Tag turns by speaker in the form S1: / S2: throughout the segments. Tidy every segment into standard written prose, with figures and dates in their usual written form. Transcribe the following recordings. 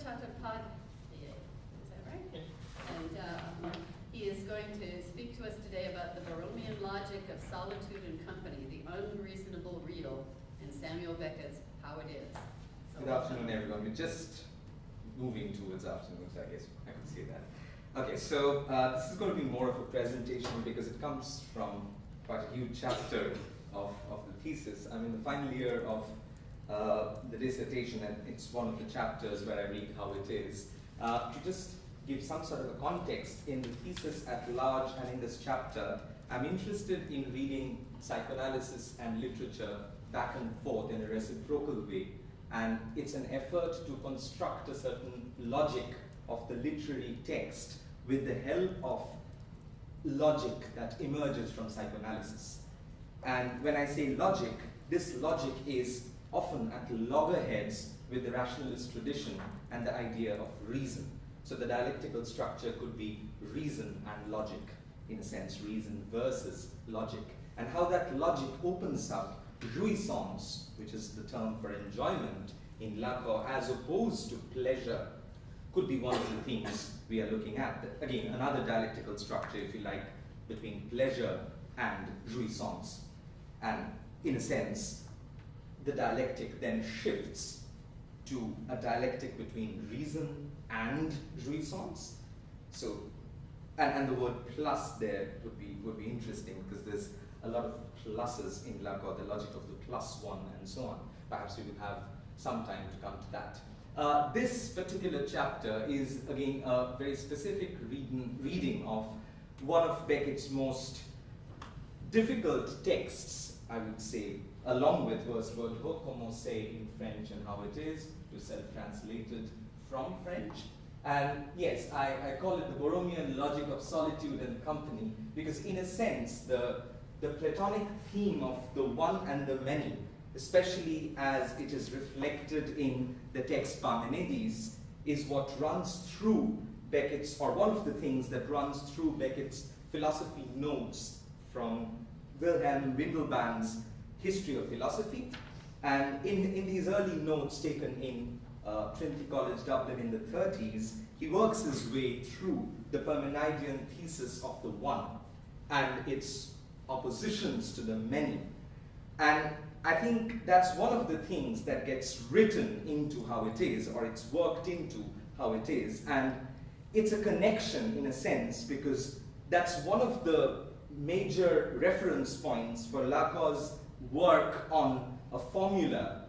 S1: Chattopadhyay, is that right? Yeah. And he is going to speak to us today about the Borromean logic of solitude and company, the unreasonable real, and Samuel Beckett's How It Is. So
S2: good afternoon, everyone. We're just moving towards afternoons, I guess I could say that. Okay, so this is going to be more of a presentation because it comes from quite a huge chapter of the thesis. I'm in the final year of the dissertation, and it's one of the chapters where I read How It Is. To just give some sort of a context, in the thesis at large and in this chapter, I'm interested in reading psychoanalysis and literature back and forth in a reciprocal way. And it's an effort to construct a certain logic of the literary text with the help of logic that emerges from psychoanalysis. And when I say logic, this logic is often at loggerheads with the rationalist tradition and the idea of reason. So the dialectical structure could be reason and logic, in a sense, reason versus logic. And how that logic opens up jouissance, which is the term for enjoyment in Lacan, as opposed to pleasure, could be one of the things we are looking at. Again, another dialectical structure, if you like, between pleasure and jouissance. And in a sense, the dialectic then shifts to a dialectic between reason and jouissance. So, and the word plus there would be interesting because there's a lot of pluses in Lacan, the logic of the plus one and so on. Perhaps we will have some time to come to that. This particular chapter is, again, a very specific reading of one of Beckett's most difficult texts, I would say, along with was Comment c'est in French and How It Is, to self-translated from French. And yes, I call it the Borromean logic of solitude and company, because in a sense, the Platonic theme of the one and the many, especially as it is reflected in the text Parmenides, is what runs through Beckett's, or one of the things that runs through Beckett's philosophy notes from Wilhelm Windelband's History of Philosophy. And in these early notes taken in Trinity College Dublin in the 30s, he works his way through the Parmenidean thesis of the one and its oppositions to the many. And I think that's one of the things that gets written into How It Is, or it's worked into How It Is. And it's a connection in a sense, because that's one of the major reference points for Lacan's work on a formula.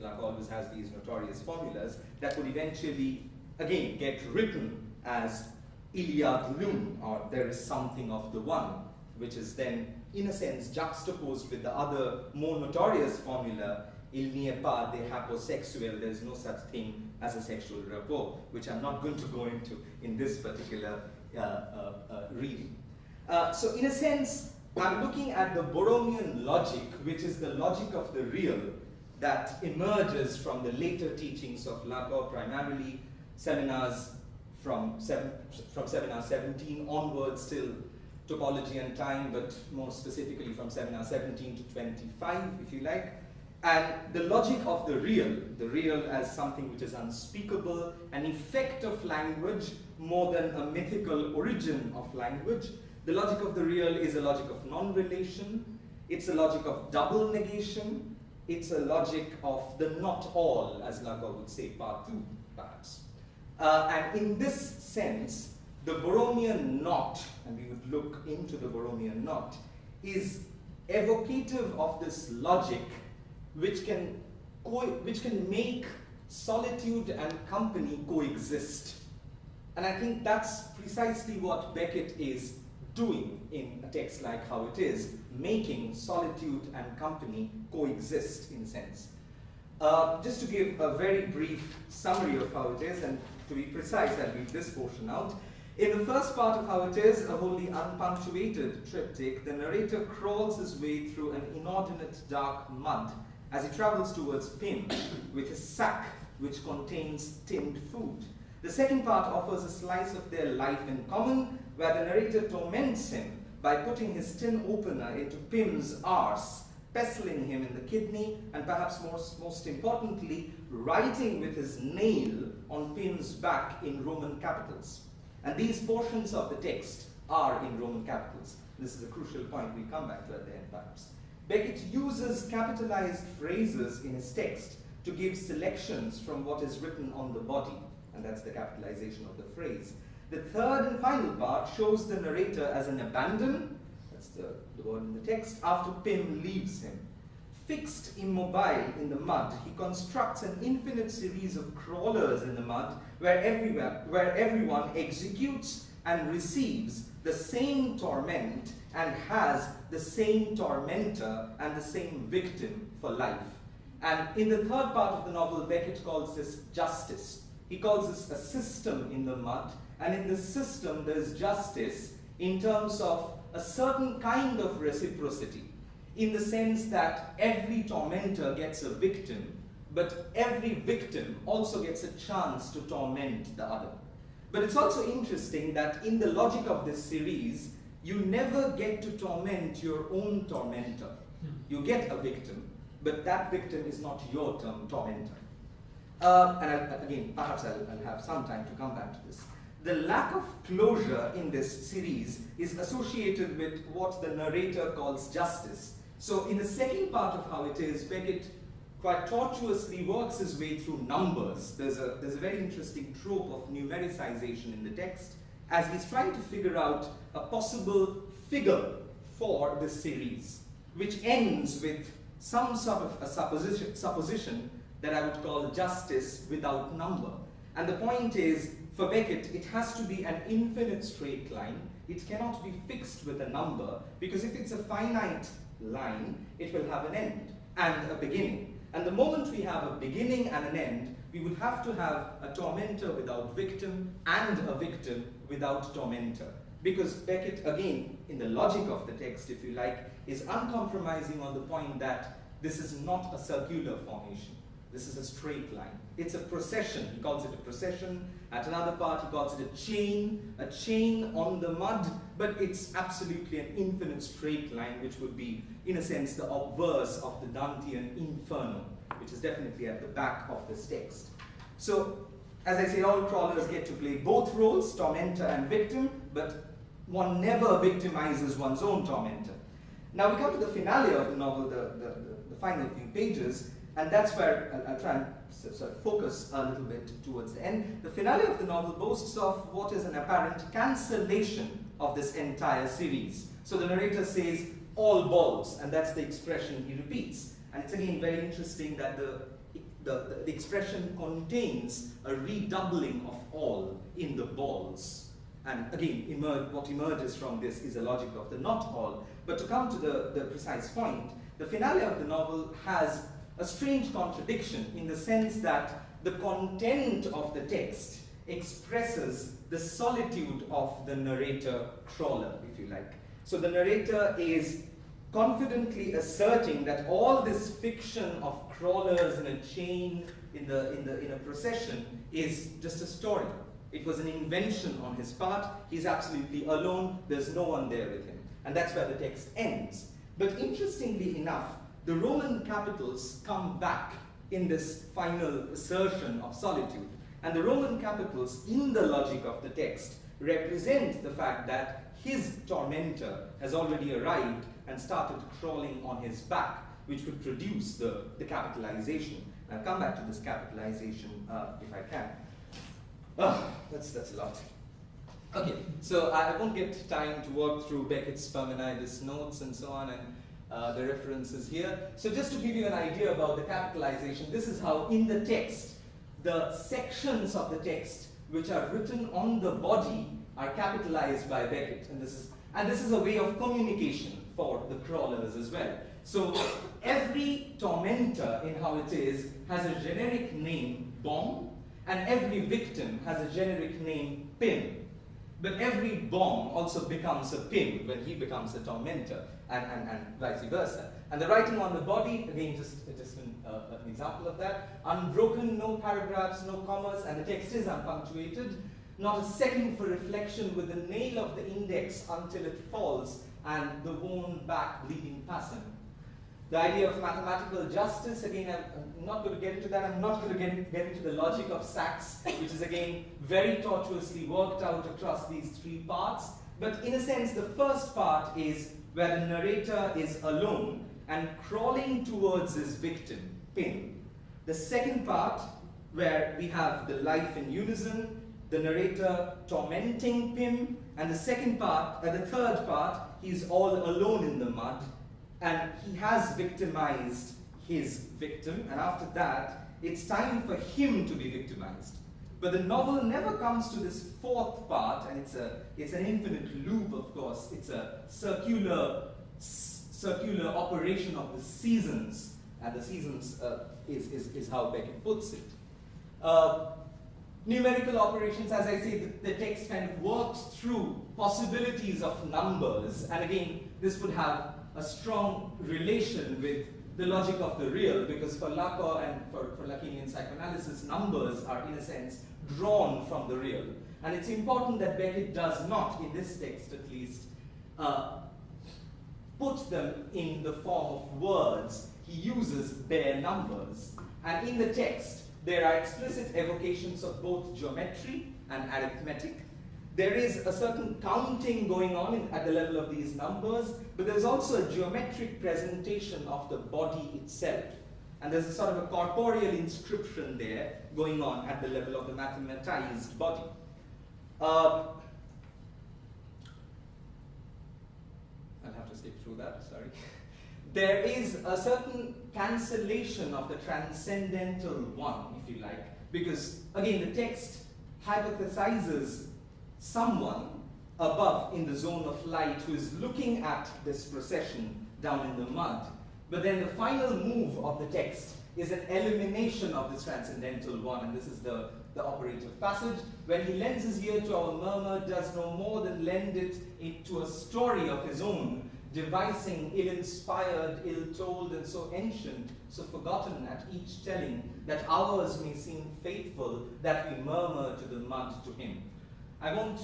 S2: Lacan always has these notorious formulas that would eventually, again, get written as il y a de l'un, or there is something of the one, which is then, in a sense, juxtaposed with the other more notorious formula, il n'y a pas de rapport sexuel, there is no such thing as a sexual rapport, which I'm not going to go into in this particular reading. So in a sense, I'm looking at the Borromean logic, which is the logic of the real that emerges from the later teachings of Lacan, primarily seminars from seminar 17 onwards till Topology and Time, but more specifically from seminar 17 to 25, if you like. And the logic of the real as something which is unspeakable, an effect of language more than a mythical origin of language. The logic of the real is a logic of non-relation. It's a logic of double negation. It's a logic of the not all, as Lacan would say, part two, perhaps. And in this sense, the Borromean not, and we would look into the Borromean not, is evocative of this logic which can make solitude and company coexist. And I think that's precisely what Beckett is doing in a text like How It Is, making solitude and company coexist in a sense. Just to give a very brief summary of How It Is, and to be precise, I'll read this portion out. In the first part of How It Is, a wholly unpunctuated triptych, the narrator crawls his way through an inordinate dark mud as he travels towards Pym with a sack which contains tinned food. The second part offers a slice of their life in common, where the narrator torments him by putting his tin opener into Pym's arse pestling him in the kidney, and perhaps most importantly, writing with his nail on Pym's back in Roman capitals. And these portions of the text are in Roman capitals. This is a crucial point we'll come back to at the end perhaps. Beckett uses capitalized phrases in his text to give selections from what is written on the body, and that's the capitalization of the phrase. The third and final part shows the narrator as an abandon, that's the word in the text, after Pym leaves him. Fixed immobile in the mud, he constructs an infinite series of crawlers in the mud where everyone executes and receives the same torment and has the same tormentor and the same victim for life. And in the third part of the novel, Beckett calls this justice. He calls this a system in the mud, and in this system there's justice in terms of a certain kind of reciprocity, in the sense that every tormentor gets a victim, but every victim also gets a chance to torment the other. But it's also interesting that in the logic of this series, you never get to torment your own tormentor. You get a victim, but that victim is not your tormentor. Again, perhaps I'll have some time to come back to this. The lack of closure in this series is associated with what the narrator calls justice. So in the second part of How It Is, Beckett quite tortuously works his way through numbers. There's a very interesting trope of numericization in the text as he's trying to figure out a possible figure for this series, which ends with some sort of a supposition that I would call justice without number. And the point is, for Beckett, it has to be an infinite straight line. It cannot be fixed with a number, because if it's a finite line, it will have an end and a beginning. And the moment we have a beginning and an end, we would have to have a tormentor without victim and a victim without tormentor. Because Beckett, again, in the logic of the text, if you like, is uncompromising on the point that this is not a circular formation. This is a straight line. It's a procession. He calls it a procession. At another part, he calls it a chain on the mud, but it's absolutely an infinite straight line, which would be, in a sense, the obverse of the Dantean Inferno, which is definitely at the back of this text. So, as I say, all crawlers get to play both roles, tormentor and victim, but one never victimizes one's own tormentor. Now we come to the finale of the novel, the final few pages, and that's where I'll try and sort of focus a little bit towards the end. The finale of the novel boasts of what is an apparent cancellation of this entire series. So the narrator says, all balls, and that's the expression he repeats. And it's again very interesting that the expression contains a redoubling of all in the balls. And again, what emerges from this is a logic of the not all. But to come to the precise point, the finale of the novel has a strange contradiction in the sense that the content of the text expresses the solitude of the narrator crawler, if you like. So the narrator is confidently asserting that all this fiction of crawlers in a chain, in a procession, is just a story. It was an invention on his part. He's absolutely alone. There's no one there with him. And that's where the text ends. But interestingly enough, the Roman capitals come back in this final assertion of solitude. And the Roman capitals, in the logic of the text, represent the fact that his tormentor has already arrived and started crawling on his back, which would produce the capitalization. I'll come back to this capitalization if I can. That's a lot. Okay, so I won't get time to work through Beckett's Parmenides notes and so on, and the references here. So just to give you an idea about the capitalization, this is how in the text, the sections of the text which are written on the body are capitalized by Beckett. And this is a way of communication for the crawlers as well. So every tormentor in How It Is has a generic name, bomb, and every victim has a generic name, Pym. But every bomb also becomes a Pym when he becomes a tormentor, and vice versa. And the writing on the body, again, just an example of that. Unbroken, no paragraphs, no commas, and the text is unpunctuated. Not a second for reflection, with the nail of the index until it falls, and the worn back bleeding passing. The idea of mathematical justice, again, I'm not going to get into that. I'm not going to get into the logic of Sachs, which is again very tortuously worked out across these three parts. But in a sense, the first part is where the narrator is alone and crawling towards his victim, Pym. The second part, where we have the life in unison, the narrator tormenting Pym, and the third part, he's all alone in the mud, and he has victimized his victim, and after that, it's time for him to be victimized. But the novel never comes to this fourth part, and it's an infinite loop, of course. It's a circular operation of the seasons, and the seasons is how Beckett puts it. Numerical operations, as I say, the text kind of works through possibilities of numbers, and again, this would have a strong relation with the logic of the real, because for Lacan and for Lacanian psychoanalysis, numbers are, in a sense, drawn from the real. And it's important that Beckett does not, in this text at least, put them in the form of words. He uses bare numbers. And in the text, there are explicit evocations of both geometry and arithmetic. There is a certain counting going on at the level of these numbers, but there's also a geometric presentation of the body itself. And there's a sort of a corporeal inscription there going on at the level of the mathematized body. I'll have to skip through that, sorry. There is a certain cancellation of the transcendental one, if you like, because, again, the text hypothesizes someone above in the zone of light who is looking at this procession down in the mud. But then the final move of the text is an elimination of this transcendental one, and this is the operative passage. When he lends his ear to our murmur, does no more than lend it to a story of his own, devising ill-inspired, ill-told, and so ancient, so forgotten at each telling, that ours may seem faithful, that we murmur to the mud to him. I won't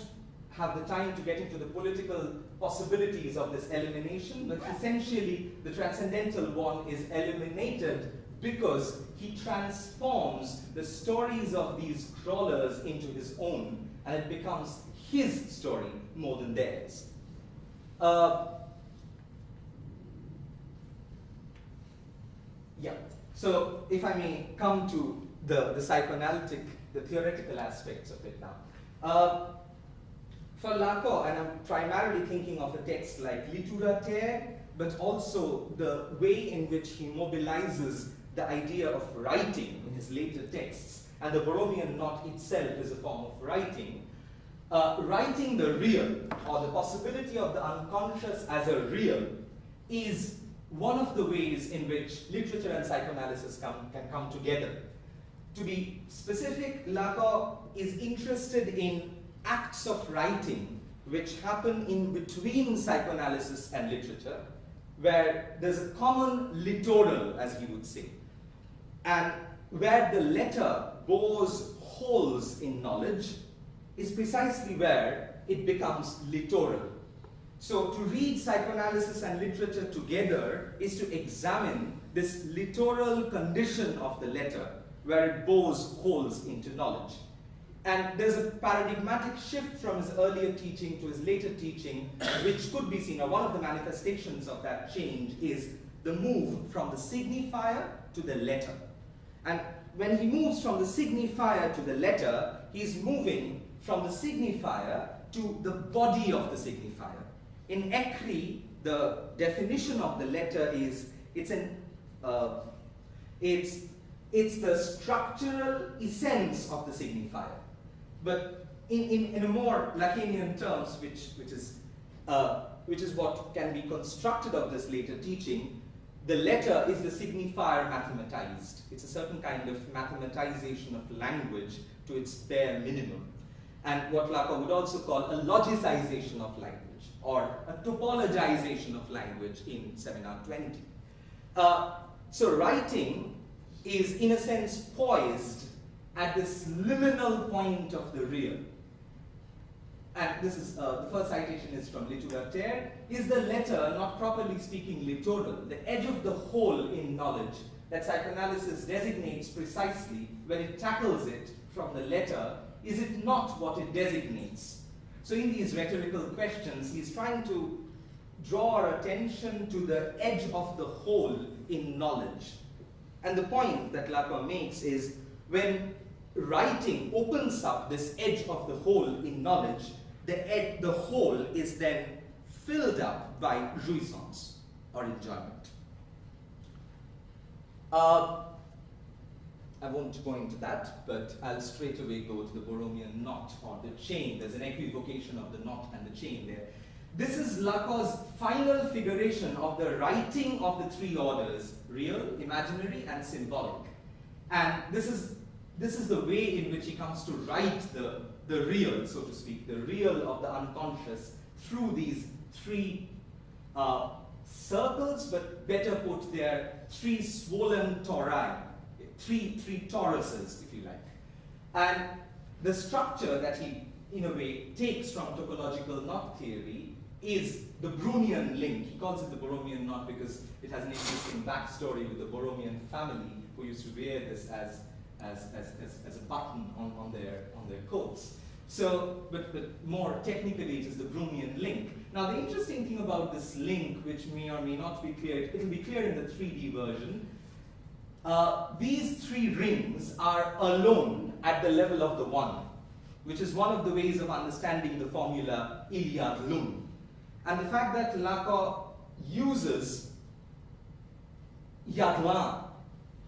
S2: have the time to get into the political possibilities of this elimination, but essentially the transcendental one is eliminated because he transforms the stories of these crawlers into his own, and it becomes his story more than theirs. Yeah, so if I may come to the psychoanalytic, the theoretical aspects of it now. For Lacan, and I'm primarily thinking of a text like Littérature, but also the way in which he mobilizes the idea of writing in his later texts, and the Borromean knot itself is a form of writing. Writing the real, or the possibility of the unconscious as a real, is one of the ways in which literature and psychoanalysis can come together. To be specific, Lacan is interested in acts of writing which happen in between psychoanalysis and literature, where there's a common littoral, as he would say, and where the letter bores holes in knowledge is precisely where it becomes littoral. So to read psychoanalysis and literature together is to examine this littoral condition of the letter, where it bores holes into knowledge. And there's a paradigmatic shift from his earlier teaching to his later teaching, which could be seen, or one of the manifestations of that change is the move from the signifier to the letter. And when he moves from the signifier to the letter, he's moving from the signifier to the body of the signifier. In Ecri, the definition of the letter is it's the structural essence of the signifier. But in a more Lacanian terms, which is what can be constructed of this later teaching, the letter is the signifier mathematized. It's a certain kind of mathematization of language to its bare minimum. And what Lacan would also call a logicization of language, or a topologization of language in Seminar 20. So writing is, in a sense, poised at this liminal point of the real. and this is the first citation is from Littérature, is the letter, not properly speaking littoral, the edge of the hole in knowledge that psychoanalysis designates precisely when it tackles it from the letter, is it not what it designates? So in these rhetorical questions, he's trying to draw our attention to the edge of the hole in knowledge. And the point that Lacan makes is when writing opens up this edge of the hole in knowledge, the hole is then filled up by jouissance or enjoyment. I won't go into that, but I'll straight away go to the Borromean knot or the chain. There's an equivocation of the knot and the chain there. This is Lacan's final figuration of the writing of the three orders, real, imaginary, and symbolic. And this is the way in which he comes to write the real, so to speak, the real of the unconscious through these three circles, but better put, they're three swollen tori, three toruses, if you like. And the structure that he, in a way, takes from topological knot theory is the Brownian link. He calls it the Borromean knot because it has an interesting backstory with the Borromean family who used to wear this as a button on their coats. So, but more technically, it is the Brownian link. Now, the interesting thing about this link, which may or may not be clear, it will be clear in the 3D version. These three rings are alone at the level of the one, which is one of the ways of understanding the formula Iliad Lum. And the fact that Lacan uses Yadlin,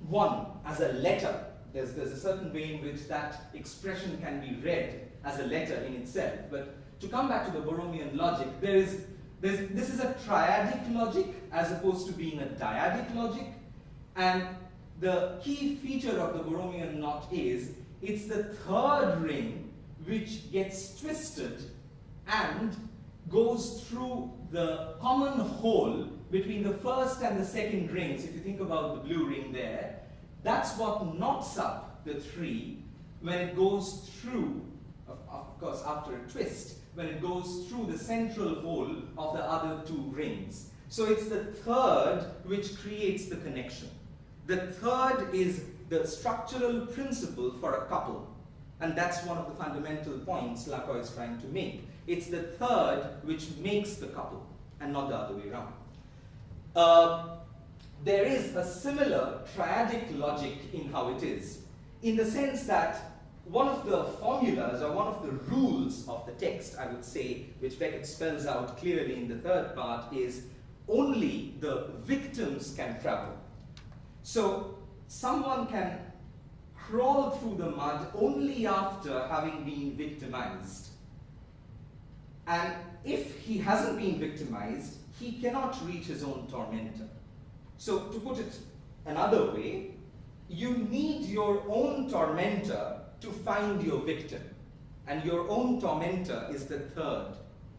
S2: one, as a letter, there's a certain way in which that expression can be read as a letter in itself. But to come back to the Borromean logic, this is a triadic logic as opposed to being a dyadic logic. And the key feature of the Borromean knot is it's the third ring which gets twisted and goes through the common hole between the first and the second rings. If you think about the blue ring there, that's what knots up the three when it goes through, of course after a twist, when it goes through the central hole of the other two rings. So it's the third which creates the connection. The third is the structural principle for a couple. And that's one of the fundamental points Lacan is trying to make. It's the third which makes the couple, and not the other way around. There is a similar triadic logic in how it is, in the sense that one of the formulas or one of the rules of the text, I would say, which Beckett spells out clearly in the third part, is only the victims can travel. So someone can crawl through the mud only after having been victimized. And if he hasn't been victimized, he cannot reach his own tormentor. So to put it another way, you need your own tormentor to find your victim. And your own tormentor is the third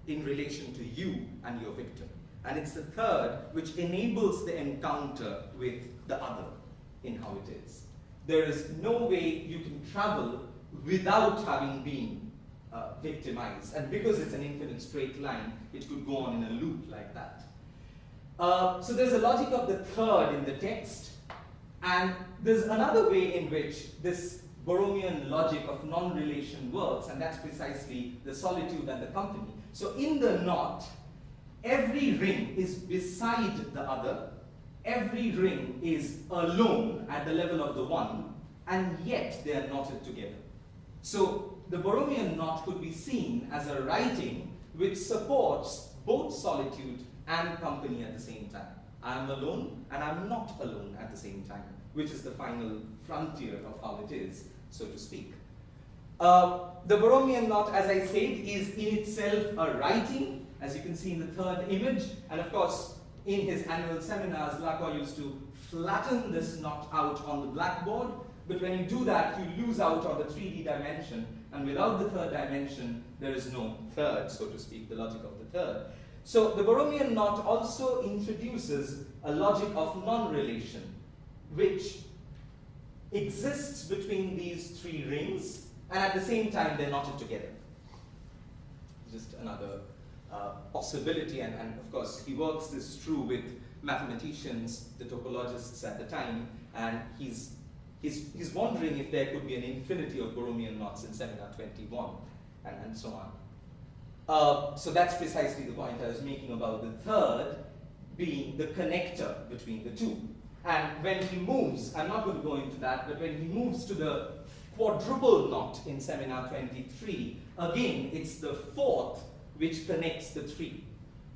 S2: in relation to you and your victim. And it's the third which enables the encounter with the other in how it is. There is no way you can travel without having been victimized. And because it's an infinite straight line, it could go on in a loop like that. So there's a logic of the third in the text. And there's another way in which this Borromean logic of non-relation works, and that's precisely the solitude and the company. So in the knot, every ring is beside the other. Every ring is alone at the level of the one, and yet they are knotted together. So the Borromean knot could be seen as a writing which supports both solitude and company at the same time. I am alone and I'm not alone at the same time, which is the final frontier of how it is, so to speak. The Borromean knot, as I said, is in itself a writing, as you can see in the third image, and of course in his annual seminars, Lacan used to flatten this knot out on the blackboard, but when you do that, you lose out on the 3D dimension, and without the third dimension, there is no third, so to speak, the logic of the third. So the Borromean knot also introduces a logic of non-relation, which exists between these three rings, and at the same time they're knotted together. just another possibility, and of course he works this through with mathematicians, the topologists at the time, and he's wondering if there could be an infinity of Borromean knots in seminar 21, and so on. So that's precisely the point I was making about the third being the connector between the two. And when he moves, I'm not going to go into that, but when he moves to the quadruple knot in seminar 23, again, it's the fourth which connects the three.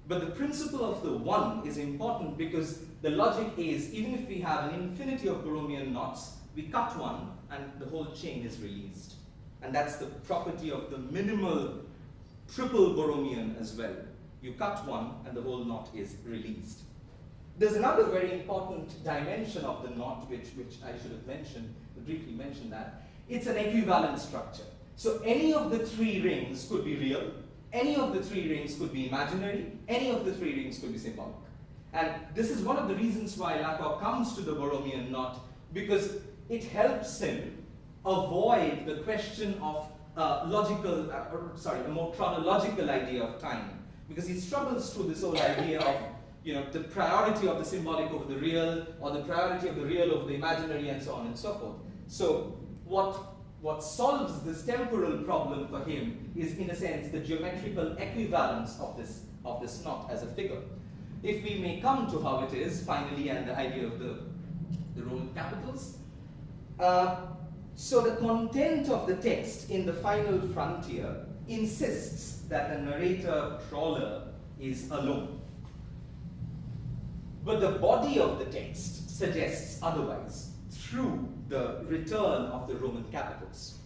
S2: But the principle of the one is important because the logic is, even if we have an infinity of Borromean knots, we cut one and the whole chain is released. And that's the property of the minimal triple Borromean as well. You cut one and the whole knot is released. There's another very important dimension of the knot which I should have mentioned, briefly mentioned that. It's an equivalent structure. So any of the three rings could be real, any of the three rings could be imaginary, any of the three rings could be symbolic. And this is one of the reasons why Lacan comes to the Borromean knot, because it helps him avoid the question of a more chronological idea of time. Because he struggles through this whole idea of the priority of the symbolic over the real, or the priority of the real over the imaginary, and so on and so forth. So what solves this temporal problem for him is, in a sense, the geometrical equivalence of this knot as a figure. If we may come to how it is, finally, and the idea of the Roman capitals. So the content of the text in the final frontier insists that the narrator-crawler is alone. But the body of the text suggests otherwise through the return of the Roman capitals.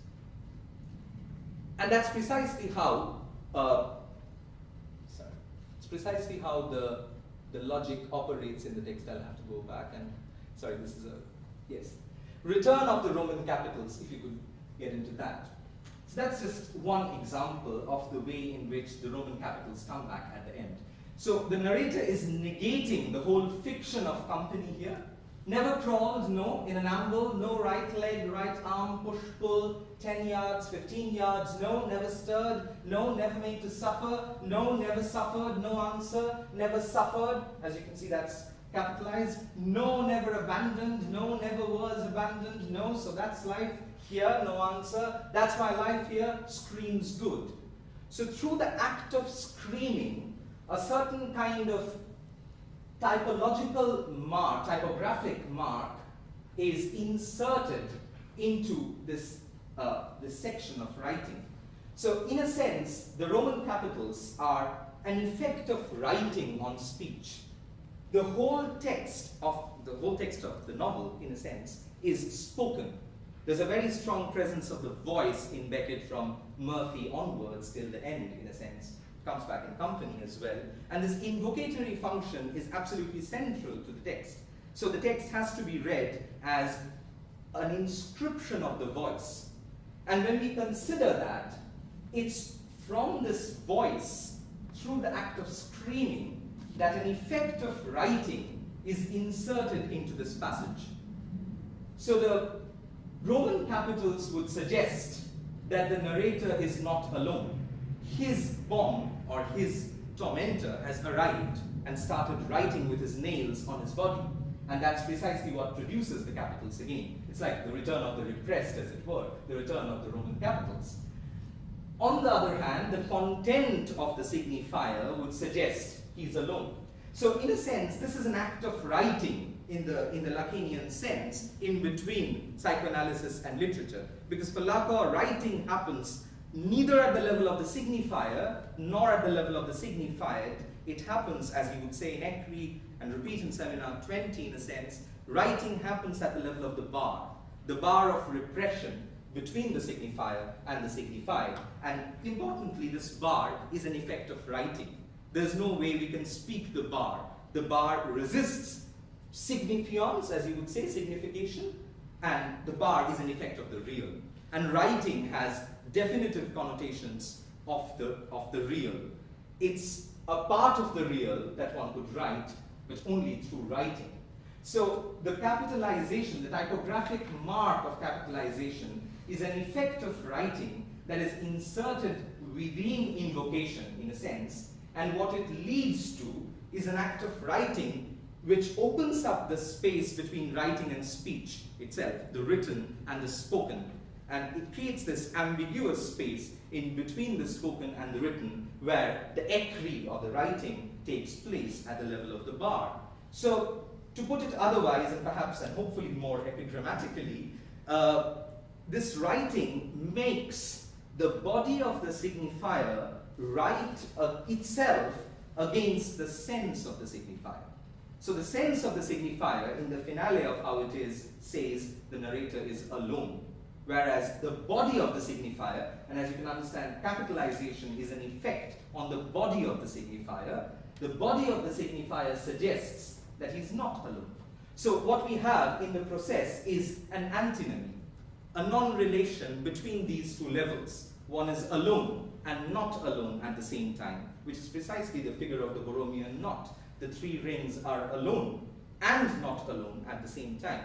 S2: And that's precisely how the logic operates in the text. I'll have to go back and, return of the Roman capitals, if you could get into that. So that's just one example of the way in which the Roman capitals come back at the end. So the narrator is negating the whole fiction of company here. Never crawled, no, in an amble, no right leg, right arm, push, pull, 10 yards, 15 yards, no, never stirred, no, never made to suffer, no, never suffered, no answer, never suffered, as you can see that's capitalized, no, never abandoned, no, never was abandoned, no, so that's life here, no answer, that's my life here, screams good. So through the act of screaming, a certain kind of typographic mark is inserted into this section of writing. So in a sense, the Roman capitals are an effect of writing on speech. The whole text of the novel, in a sense, is spoken. There's a very strong presence of the voice in Beckett from Murphy onwards till the end, in a sense. Comes back in company as well. And this invocatory function is absolutely central to the text. So the text has to be read as an inscription of the voice. And when we consider that, it's from this voice, through the act of screaming, that an effect of writing is inserted into this passage. So the Roman capitals would suggest that the narrator is not alone. His bomb, or his tormentor, has arrived and started writing with his nails on his body. And that's precisely what produces the capitals again. It's like the return of the repressed, as it were, the return of the Roman capitals. On the other hand, the content of the signifier would suggest he's alone. So in a sense, this is an act of writing in the Lacanian sense, in between psychoanalysis and literature. Because for Lacan, writing happens neither at the level of the signifier, nor at the level of the signified. It happens, as he would say in Ecri and repeat in seminar 20, in a sense, writing happens at the level of the bar of repression between the signifier and the signified. And importantly, this bar is an effect of writing. There's no way we can speak the bar. The bar resists signifiance, as you would say, signification, and the bar is an effect of the real. And writing has definitive connotations of the real. It's a part of the real that one could write, but only through writing. So the capitalization, the typographic mark of capitalization, is an effect of writing that is inserted within invocation, in a sense, and what it leads to is an act of writing which opens up the space between writing and speech itself, the written and the spoken. And it creates this ambiguous space in between the spoken and the written, where the ekri, or the writing, takes place at the level of the bar. So, to put it otherwise, and perhaps and hopefully more epigrammatically, this writing makes the body of the signifier write itself against the sense of the signifier. So the sense of the signifier in the finale of how it is says the narrator is alone, whereas the body of the signifier, and as you can understand, capitalization is an effect on the body of the signifier. The body of the signifier suggests that he's not alone. So what we have in the process is an antinomy, a non-relation between these two levels. One is alone and not alone at the same time, which is precisely the figure of the Borromean knot. The three rings are alone and not alone at the same time.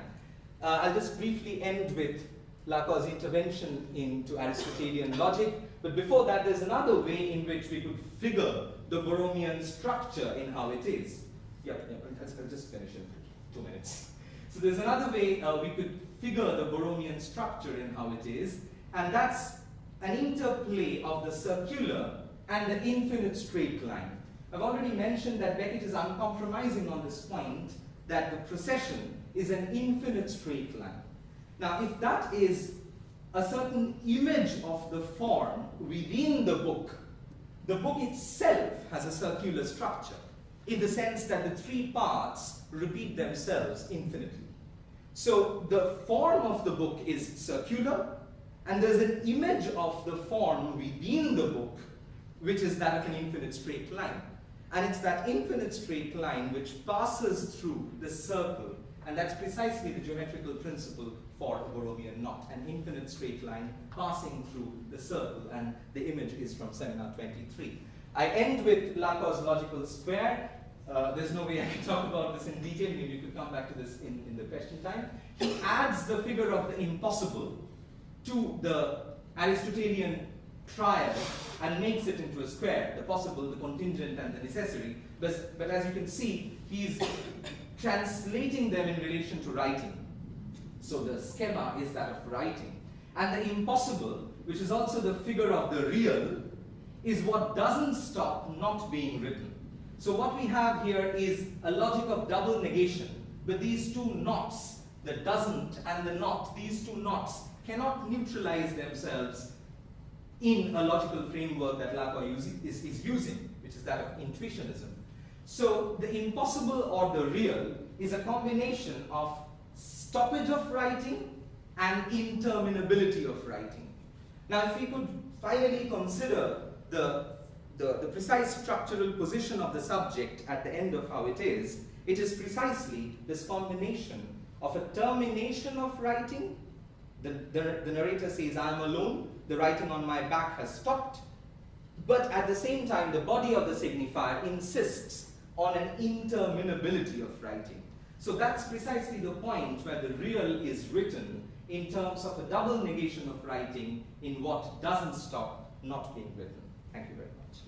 S2: I'll just briefly end with Lacan's intervention into Aristotelian logic, but before that there's another way in which we could figure the Borromean structure in how it is. I'll just finish in 2 minutes. So there's another way we could figure the Borromean structure in how it is, and that's an interplay of the circular and the infinite straight line. I've already mentioned that Beckett is uncompromising on this point, that the procession is an infinite straight line. Now, if that is a certain image of the form within the book itself has a circular structure, in the sense that the three parts repeat themselves infinitely. So the form of the book is circular, and there's an image of the form within the book, which is that of an infinite straight line. And it's that infinite straight line which passes through the circle, and that's precisely the geometrical principle for a Borromean knot, an infinite straight line passing through the circle, and the image is from Seminar 23. I end with Lacan's logical square. There's no way I can talk about this in detail, maybe you could come back to this in the question time. He adds the figure of the impossible to the Aristotelian trial and makes it into a square, the possible, the contingent, and the necessary. But as you can see, he's translating them in relation to writing. So the schema is that of writing. And the impossible, which is also the figure of the real, is what doesn't stop not being written. So what we have here is a logic of double negation, but these two knots, the doesn't and the not, these two knots cannot neutralize themselves in a logical framework that Lacan is using, which is that of intuitionism. So the impossible or the real is a combination of stoppage of writing and interminability of writing. Now, if we could finally consider the precise structural position of the subject at the end of how it is precisely this combination of a termination of writing. The narrator says, I am alone, the writing on my back has stopped, but at the same time, the body of the signifier insists on an interminability of writing. So that's precisely the point where the real is written in terms of a double negation of writing in what doesn't stop not being written. Thank you very much.